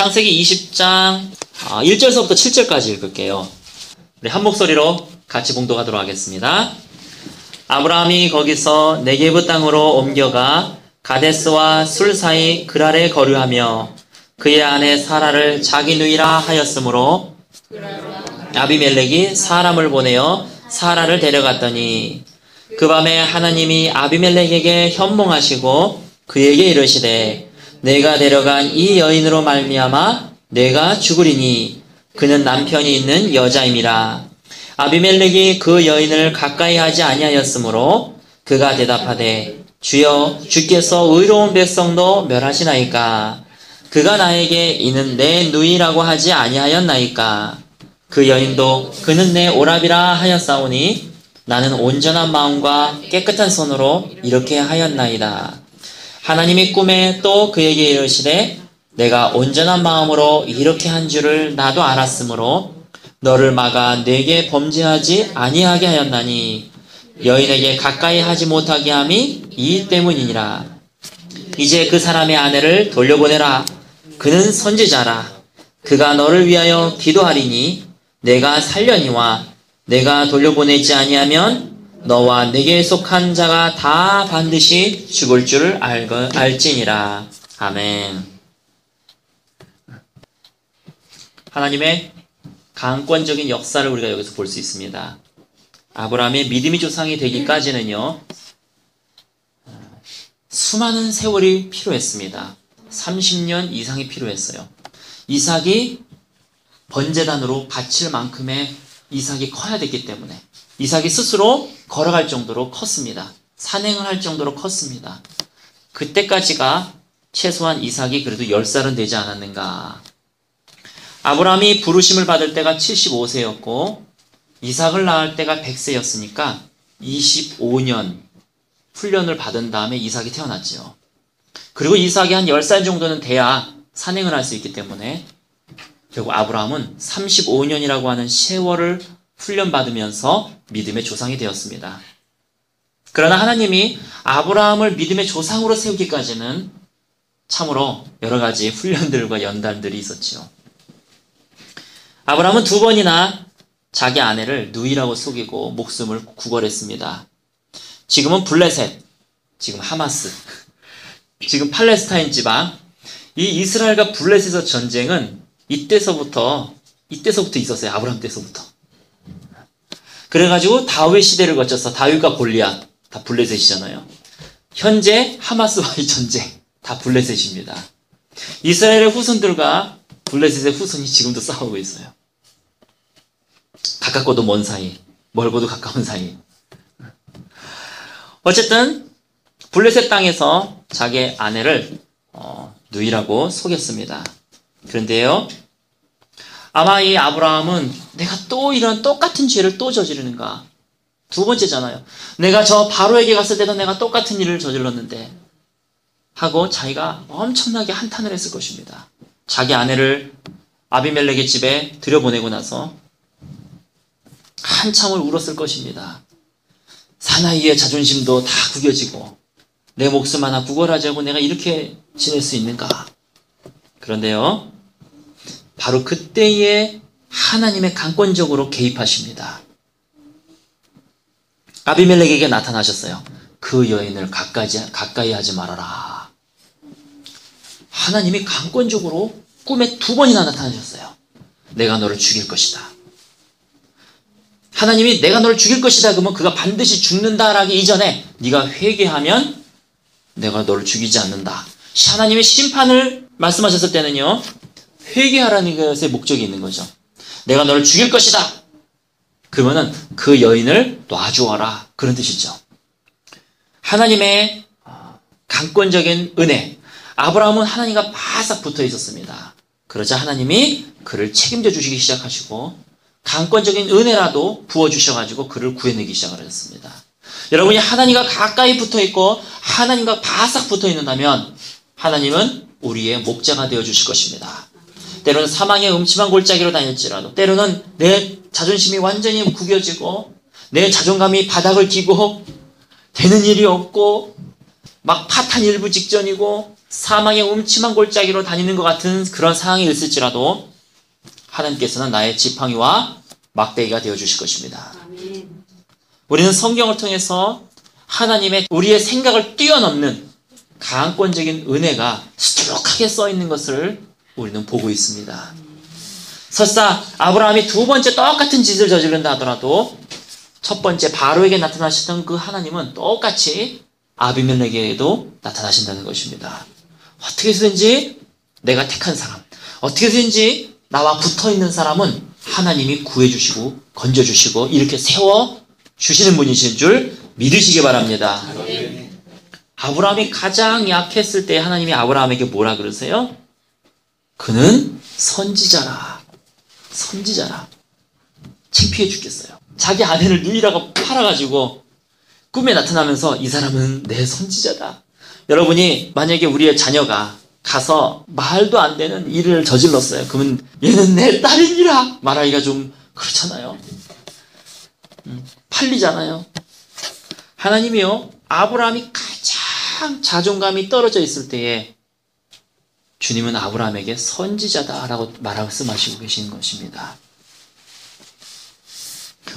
창세기 20장 1절서부터 7절까지 읽을게요. 우리 한 목소리로 같이 봉독하도록 하겠습니다. 아브라함이 거기서 네게브 땅으로 옮겨가 가데스와 술 사이 그랄에 거류하며 그의 아내 사라를 자기 누이라 하였으므로 아비멜렉이 사람을 보내어 사라를 데려갔더니 그 밤에 하나님이 아비멜렉에게 현몽하시고 그에게 이르시되 내가 데려간 이 여인으로 말미암아 내가 죽으리니 그는 남편이 있는 여자임이라. 아비멜렉이 그 여인을 가까이 하지 아니하였으므로 그가 대답하되 주여 주께서 의로운 백성도 멸하시나이까. 그가 나에게 이는 내 누이라고 하지 아니하였나이까. 그 여인도 그는 내 오라비라 하였사오니 나는 온전한 마음과 깨끗한 손으로 이렇게 하였나이다. 하나님이 꿈에 또 그에게 이르시되 내가 온전한 마음으로 이렇게 한 줄을 나도 알았으므로 너를 막아 내게 범죄하지 아니하게 하였나니 여인에게 가까이 하지 못하게 함이 이 때문이니라. 이제 그 사람의 아내를 돌려보내라. 그는 선지자라. 그가 너를 위하여 기도하리니 내가 살려니와 내가 돌려보내지 아니하면 너와 내게 속한 자가 다 반드시 죽을 줄 알지니라. 아멘. 하나님의 강권적인 역사를 우리가 여기서 볼 수 있습니다. 아브라함의 믿음의 조상이 되기까지는요, 수많은 세월이 필요했습니다. 30년 이상이 필요했어요. 이삭이 번제단으로 바칠 만큼의 이삭이 커야 됐기 때문에 이삭이 스스로 걸어갈 정도로 컸습니다. 산행을 할 정도로 컸습니다. 그때까지가 최소한 이삭이 그래도 10살은 되지 않았는가. 아브라함이 부르심을 받을 때가 75세였고 이삭을 낳을 때가 100세였으니까 25년 훈련을 받은 다음에 이삭이 태어났죠. 그리고 이삭이 한 10살 정도는 돼야 산행을 할 수 있기 때문에 결국 아브라함은 35년이라고 하는 세월을 훈련받으면서 믿음의 조상이 되었습니다. 그러나 하나님이 아브라함을 믿음의 조상으로 세우기까지는 참으로 여러 가지 훈련들과 연단들이 있었지요. 아브라함은 2번이나 자기 아내를 누이라고 속이고 목숨을 구걸했습니다. 지금은 블레셋, 지금 하마스, 지금 팔레스타인 지방, 이 이스라엘과 블레셋의 전쟁은 이때서부터 있었어요. 아브라함 때서부터. 그래가지고 다윗 시대를 거쳐서 다윗과 골리앗, 다 블레셋이잖아요. 현재 하마스와의 전쟁, 다 블레셋입니다. 이스라엘의 후손들과 블레셋의 후손이 지금도 싸우고 있어요. 가깝고도 먼 사이, 멀고도 가까운 사이. 어쨌든 블레셋 땅에서 자기 아내를 누이라고 속였습니다. 그런데요, 아마 이 아브라함은 내가 또 이런 똑같은 죄를 또 저지르는가. 2번째잖아요. 내가 저 바로에게 갔을 때도 내가 똑같은 일을 저질렀는데 하고 자기가 엄청나게 한탄을 했을 것입니다. 자기 아내를 아비멜렉의 집에 들여보내고 나서 한참을 울었을 것입니다. 사나이의 자존심도 다 구겨지고 내 목숨 하나 구걸하자고 내가 이렇게 지낼 수 있는가. 그런데요, 바로 그때에 하나님의 강권적으로 개입하십니다. 아비멜렉에게 나타나셨어요. 그 여인을 가까이 하지 말아라. 하나님이 강권적으로 꿈에 2번이나 나타나셨어요. 내가 너를 죽일 것이다. 하나님이 내가 너를 죽일 것이다 그러면 그가 반드시 죽는다라기 이전에 네가 회개하면 내가 너를 죽이지 않는다. 하나님의 심판을 말씀하셨을 때는요, 회개하라는 것에 목적이 있는 거죠. 내가 너를 죽일 것이다. 그러면은 그 여인을 놔주어라. 그런 뜻이죠. 하나님의 강권적인 은혜. 아브라함은 하나님과 바싹 붙어 있었습니다. 그러자 하나님이 그를 책임져 주시기 시작하시고 강권적인 은혜라도 부어주셔가지고 그를 구해내기 시작을 했습니다. 여러분이 하나님과 가까이 붙어 있고 하나님과 바싹 붙어 있는다면 하나님은 우리의 목자가 되어 주실 것입니다. 때로는 사망의 음침한 골짜기로 다닐지라도, 때로는 내 자존심이 완전히 구겨지고 내 자존감이 바닥을 기고 되는 일이 없고 막 파탄 일부 직전이고 사망의 음침한 골짜기로 다니는 것 같은 그런 상황이 있을지라도 하나님께서는 나의 지팡이와 막대기가 되어주실 것입니다. 우리는 성경을 통해서 하나님의 우리의 생각을 뛰어넘는 강권적인 은혜가 수두룩하게 써있는 것을 우리는 보고 있습니다. 설사 아브라함이 두 번째 똑같은 짓을 저지른다 하더라도 첫 번째 바로에게 나타나셨던 그 하나님은 똑같이 아비멜렉에게도 나타나신다는 것입니다. 어떻게 해서든지 내가 택한 사람, 어떻게 해서든지 나와 붙어있는 사람은 하나님이 구해주시고 건져주시고 이렇게 세워주시는 분이신 줄 믿으시기 바랍니다. 아브라함이 가장 약했을 때 하나님이 아브라함에게 뭐라 그러세요? 그는 선지자라. 선지자라. 창피해 죽겠어요. 자기 아내를 누이라고 팔아가지고 꿈에 나타나면서 이 사람은 내 선지자다. 여러분이 만약에 우리의 자녀가 가서 말도 안 되는 일을 저질렀어요. 그러면 얘는 내 딸이니라 말하기가 좀 그렇잖아요. 팔리잖아요. 하나님이요, 아브라함이 가장 자존감이 떨어져 있을 때에 주님은 아브라함에게 선지자다라고 말씀하시고 계시는 것입니다.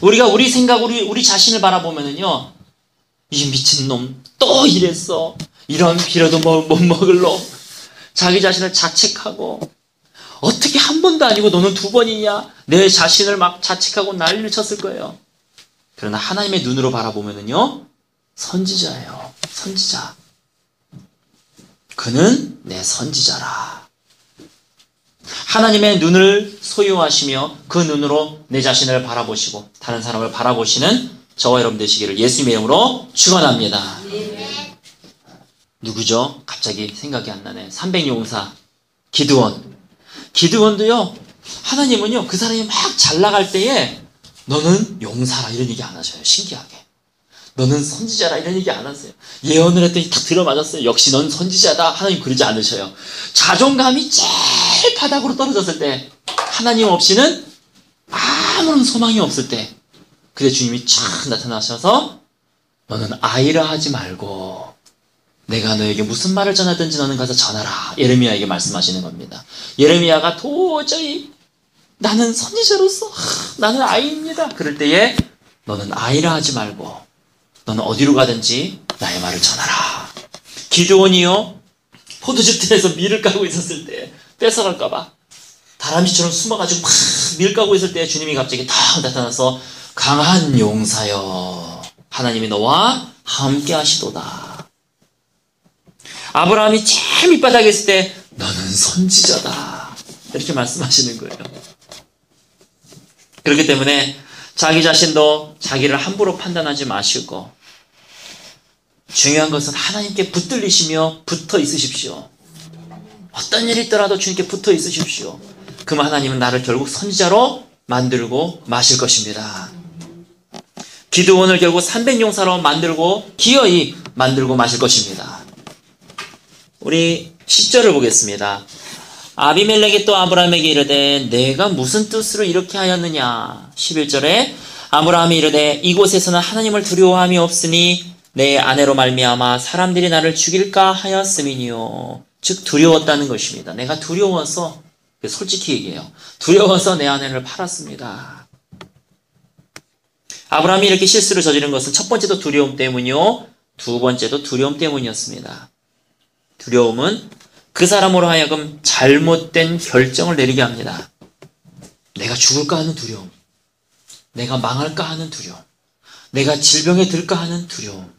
우리가 우리 생각, 우리 자신을 바라보면은요, 이 미친놈 또 이랬어. 이런 비려도 못 먹을로. 자기 자신을 자책하고, 어떻게 한 번도 아니고 너는 두 번이냐? 내 자신을 막 자책하고 난리를 쳤을 거예요. 그러나 하나님의 눈으로 바라보면은요, 선지자예요. 선지자. 그는 내 선지자라. 하나님의 눈을 소유하시며 그 눈으로 내 자신을 바라보시고 다른 사람을 바라보시는 저와 여러분 되시기를 예수님의 이름으로 축원합니다. 누구죠? 갑자기 생각이 안 나네. 300용사 기드온. 기드온도요, 하나님은요, 그 사람이 막 잘 나갈 때에 너는 용사라 이런 얘기 안 하셔요. 신기하게. 너는 선지자라 이런 얘기 안 하세요. 예언을 했더니 딱 들어맞았어요. 역시 넌 선지자다. 하나님 그러지 않으셔요. 자존감이 제일 바닥으로 떨어졌을 때, 하나님 없이는 아무런 소망이 없을 때, 그때 주님이 촥 나타나셔서 너는 아이라 하지 말고 내가 너에게 무슨 말을 전하든지 너는 가서 전하라. 예레미야에게 말씀하시는 겁니다. 예레미야가 도저히 나는 선지자로서 나는 아이입니다. 그럴 때에 너는 아이라 하지 말고 너는 어디로 가든지 나의 말을 전하라. 기드온이요, 포도즙들에서 밀을 까고 있었을 때 뺏어갈까봐 다람쥐처럼 숨어가지고 막 밀 까고 있을 때 주님이 갑자기 탁 나타나서 강한 용사여, 하나님이 너와 함께 하시도다. 아브라함이 제일 밑바닥에 있을 때 너는 선지자다. 이렇게 말씀하시는 거예요. 그렇기 때문에 자기 자신도 자기를 함부로 판단하지 마시고 중요한 것은 하나님께 붙들리시며 붙어 있으십시오. 어떤 일이 있더라도 주님께 붙어 있으십시오. 그러면 하나님은 나를 결국 선지자로 만들고 마실 것입니다. 기드온을 결국 300용사로 만들고 기어이 만들고 마실 것입니다. 우리 10절을 보겠습니다. 아비멜렉이 또 아브라함에게 이르되 내가 무슨 뜻으로 이렇게 하였느냐. 11절에 아브라함이 이르되 이곳에서는 하나님을 두려워함이 없으니 내 아내로 말미암아 사람들이 나를 죽일까 하였음이니요. 즉 두려웠다는 것입니다. 내가 두려워서, 솔직히 얘기해요, 두려워서 내 아내를 팔았습니다. 아브라함이 이렇게 실수를 저지른 것은 첫 번째도 두려움 때문이요, 두 번째도 두려움 때문이었습니다. 두려움은 그 사람으로 하여금 잘못된 결정을 내리게 합니다. 내가 죽을까 하는 두려움, 내가 망할까 하는 두려움, 내가 질병에 들까 하는 두려움.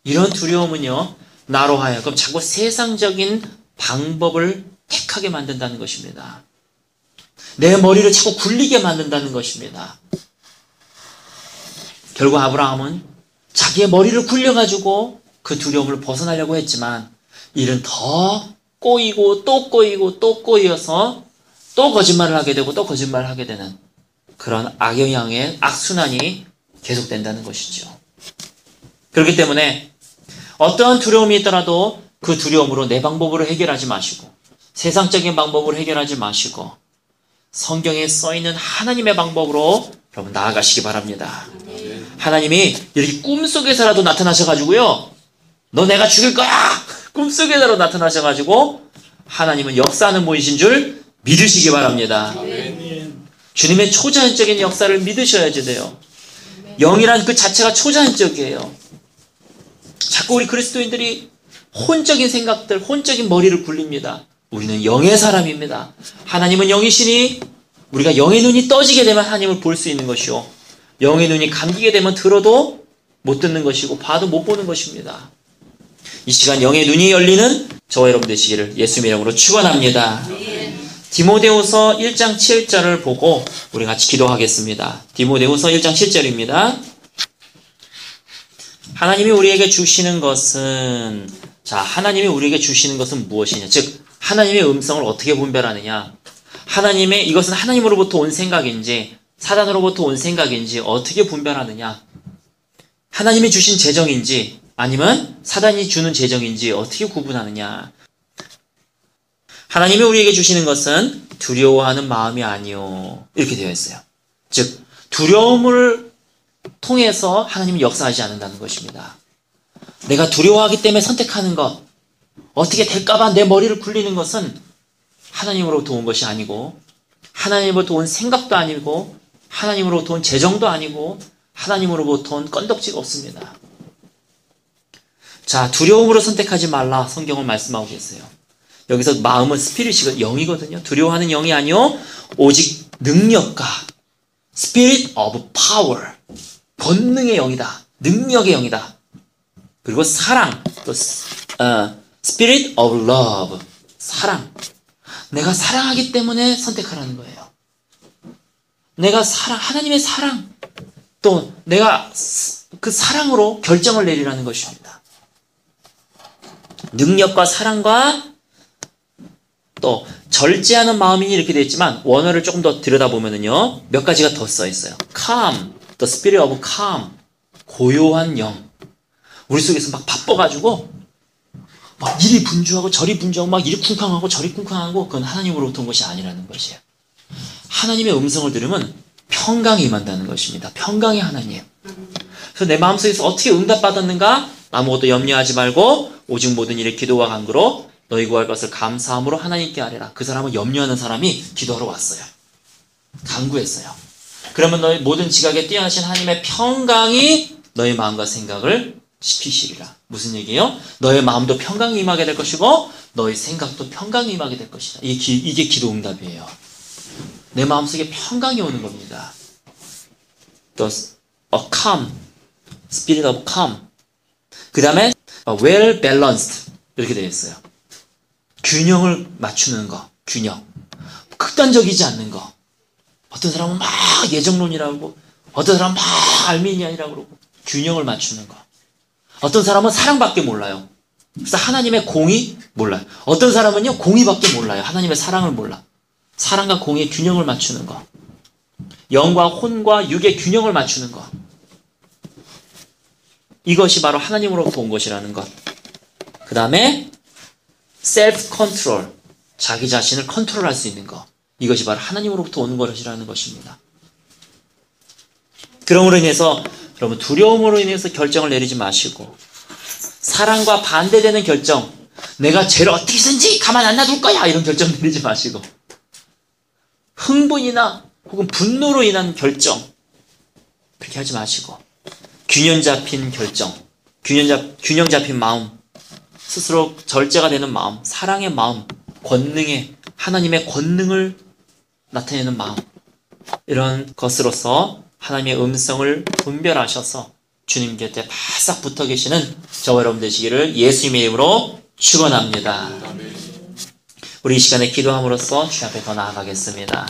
이런 두려움은요, 나로 하여금 자꾸 세상적인 방법을 택하게 만든다는 것입니다. 내 머리를 자꾸 굴리게 만든다는 것입니다. 결국 아브라함은 자기의 머리를 굴려가지고 그 두려움을 벗어나려고 했지만 일은 더 꼬이고 또 꼬이고 또 꼬여서 또 거짓말을 하게 되고 또 거짓말을 하게 되는 그런 악영향의 악순환이 계속된다는 것이죠. 그렇기 때문에 어떠한 두려움이 있더라도 그 두려움으로 내 방법으로 해결하지 마시고 세상적인 방법으로 해결하지 마시고 성경에 써있는 하나님의 방법으로 여러분 나아가시기 바랍니다. 하나님이 이렇게 꿈속에서라도 나타나셔가지고요, 너 내가 죽일 거야! 꿈속에도 나타나셔가지고 하나님은 역사하는 분이신 줄 믿으시기 바랍니다. 주님의 초자연적인 역사를 믿으셔야지 돼요. 영이란 그 자체가 초자연적이에요. 자꾸 우리 그리스도인들이 혼적인 생각들, 혼적인 머리를 굴립니다. 우리는 영의 사람입니다. 하나님은 영이시니 우리가 영의 눈이 떠지게 되면 하나님을 볼 수 있는 것이요, 영의 눈이 감기게 되면 들어도 못 듣는 것이고 봐도 못 보는 것입니다. 이 시간 영의 눈이 열리는 저와 여러분 되시기를 예수님의 이름으로 축원합니다. 디모데후서 1장 7절을 보고 우리 같이 기도하겠습니다. 디모데후서 1장 7절입니다. 하나님이 우리에게 주시는 것은, 자, 하나님이 우리에게 주시는 것은 무엇이냐? 즉, 하나님의 음성을 어떻게 분별하느냐? 이것은 하나님으로부터 온 생각인지 사단으로부터 온 생각인지 어떻게 분별하느냐? 하나님이 주신 재정인지 아니면 사단이 주는 재정인지 어떻게 구분하느냐? 하나님이 우리에게 주시는 것은 두려워하는 마음이 아니요, 이렇게 되어 있어요. 즉, 두려움을 통해서 하나님이 역사하지 않는다는 것입니다. 내가 두려워하기 때문에 선택하는 것, 어떻게 될까봐 내 머리를 굴리는 것은 하나님으로부터 온 것이 아니고, 하나님으로부터 온 생각도 아니고, 하나님으로부터 온 재정도 아니고, 하나님으로부터 온 건덕지가 없습니다. 자, 두려움으로 선택하지 말라 성경은 말씀하고 계세요. 여기서 마음은 스피릿이 영이거든요. 두려워하는 영이 아니요 오직 능력과 Spirit of Power, 권능의 영이다. 능력의 영이다. 그리고 사랑, 또 Spirit of Love, 사랑. 내가 사랑하기 때문에 선택하라는 거예요. 내가 하나님의 사랑, 또 내가 그 사랑으로 결정을 내리라는 것입니다. 능력과 사랑과 또 절제하는 마음이니 이렇게 되어 있지만 원어를 조금 더 들여다보면요 몇 가지가 더 써 있어요. calm, the spirit of calm, 고요한 영. 우리 속에서 막 바빠가지고 막 이리 분주하고 저리 분주하고 막 이리 쿵쾅하고 저리 쿵쾅하고, 그건 하나님으로부터 온 것이 아니라는 것이에요. 하나님의 음성을 들으면 평강이 임한다는 것입니다. 평강의 하나님. 그래서 내 마음속에서 어떻게 응답받았는가? 아무것도 염려하지 말고 오직 모든 일에 기도와 간구로 너희 구할 것을 감사함으로 하나님께 아뢰라. 그 사람은 염려하는 사람이 기도하러 왔어요. 간구했어요. 그러면 너희 모든 지각에 뛰어나신 하나님의 평강이 너희 마음과 생각을 지키시리라. 무슨 얘기예요? 너의 마음도 평강이 임하게 될 것이고 너의 생각도 평강이 임하게 될 것이다. 이게 기도 응답이에요. 내 마음속에 평강이 오는 겁니다. 또 a calm, spirit of calm. 그 다음에 well balanced 이렇게 되어 있어요. 균형을 맞추는 거, 균형. 극단적이지 않는 거. 어떤 사람은 막 예정론이라고, 어떤 사람은 막 알미니안이라고 그러고, 균형을 맞추는 거. 어떤 사람은 사랑밖에 몰라요. 그래서 하나님의 공의 몰라요. 어떤 사람은요 공의밖에 몰라요. 하나님의 사랑을 몰라. 사랑과 공의의 균형을 맞추는 거. 영과 혼과 육의 균형을 맞추는 것. 이것이 바로 하나님으로부터 온 것이라는 것. 그 다음에 self-control, 자기 자신을 컨트롤할 수 있는 것. 이것이 바로 하나님으로부터 오는 것이라는 것입니다. 그러므로 인해서 여러분 두려움으로 인해서 결정을 내리지 마시고, 사랑과 반대되는 결정, 내가 쟤를 어떻게든지 가만 안 놔둘 거야 이런 결정 내리지 마시고, 흥분이나 혹은 분노로 인한 결정 그렇게 하지 마시고, 균형 잡힌 결정, 균형 잡힌 마음, 스스로 절제가 되는 마음, 사랑의 마음, 권능의 하나님의 권능을 나타내는 마음, 이런 것으로서 하나님의 음성을 분별하셔서 주님 곁에 바싹 붙어 계시는 저와 여러분 되시기를 예수님의 이름으로 축원합니다. 우리 이 시간에 기도함으로써 주 앞에 더 나아가겠습니다.